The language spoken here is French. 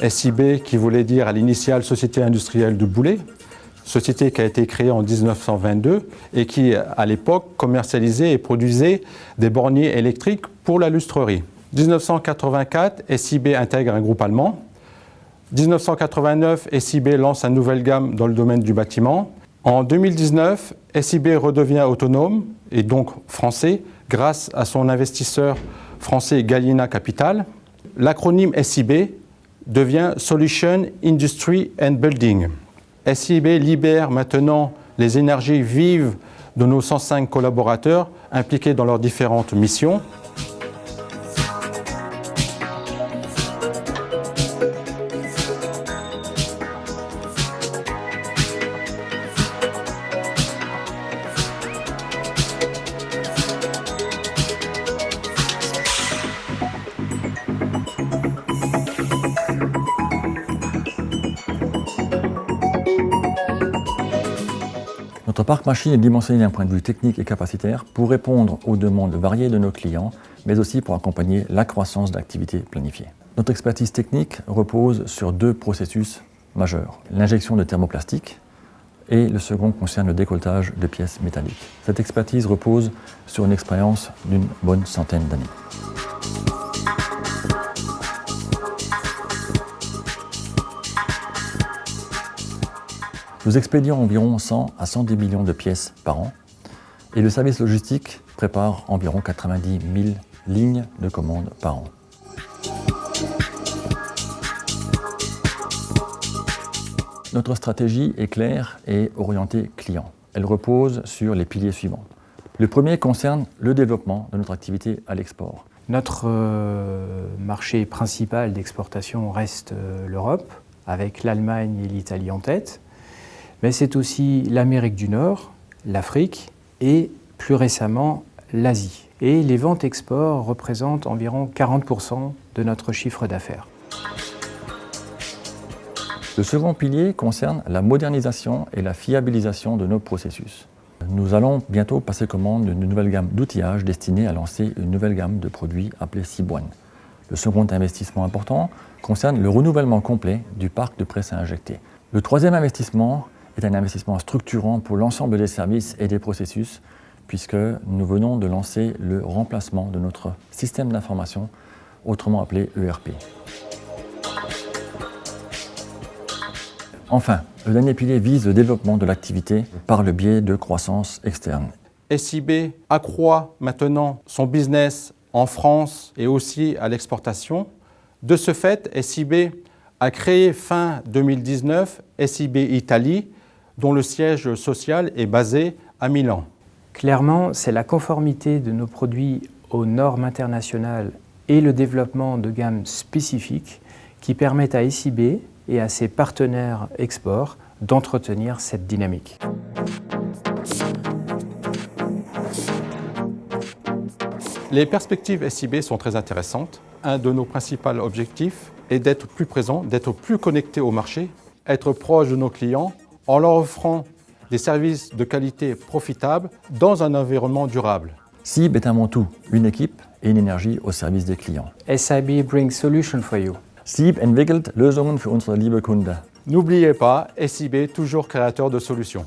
SIB, qui voulait dire à l'initiale Société industrielle de Boulay, société qui a été créée en 1922 et qui, à l'époque, commercialisait et produisait des borniers électriques pour la lustrerie. 1984, SIB intègre un groupe allemand. 1989, SIB lance une nouvelle gamme dans le domaine du bâtiment. En 2019, SIB redevient autonome et donc français grâce à son investisseur français Gallina Capital. L'acronyme SIB devient Solution Industry and Building. SIB libère maintenant les énergies vives de nos 105 collaborateurs impliqués dans leurs différentes missions. Notre parc machine est dimensionné d'un point de vue technique et capacitaire pour répondre aux demandes variées de nos clients, mais aussi pour accompagner la croissance d'activités planifiées. Notre expertise technique repose sur deux processus majeurs, l'injection de thermoplastique et le second concerne le décolletage de pièces métalliques. Cette expertise repose sur une expérience d'une bonne centaine d'années. Nous expédions environ 100 à 110 millions de pièces par an et le service logistique prépare environ 90 000 lignes de commandes par an. Notre stratégie est claire et orientée client. Elle repose sur les piliers suivants. Le premier concerne le développement de notre activité à l'export. Notre marché principal d'exportation reste l'Europe, avec l'Allemagne et l'Italie en tête. Mais c'est aussi l'Amérique du Nord, l'Afrique et plus récemment l'Asie. Et les ventes export représentent environ 40% de notre chiffre d'affaires. Le second pilier concerne la modernisation et la fiabilisation de nos processus. Nous allons bientôt passer commande d'une nouvelle gamme d'outillage destinée à lancer une nouvelle gamme de produits appelée Ciboine. Le second investissement important concerne le renouvellement complet du parc de presse à injecter. Le troisième investissement est un investissement structurant pour l'ensemble des services et des processus, puisque nous venons de lancer le remplacement de notre système d'information, autrement appelé ERP. Enfin, le dernier pilier vise le développement de l'activité par le biais de croissance externe. SIB accroît maintenant son business en France et aussi à l'exportation. De ce fait, SIB a créé fin 2019 SIB Italie, dont le siège social est basé à Milan. Clairement, c'est la conformité de nos produits aux normes internationales et le développement de gammes spécifiques qui permettent à SIB et à ses partenaires export d'entretenir cette dynamique. Les perspectives SIB sont très intéressantes. Un de nos principaux objectifs est d'être plus présent, d'être plus connecté au marché, être proche de nos clients en leur offrant des services de qualité profitables dans un environnement durable. SIB est avant tout une équipe et une énergie au service des clients. SIB brings solutions for you. SIB entwickelt Lösungen für unsere liebe Kunden. N'oubliez pas, SIB toujours créateur de solutions.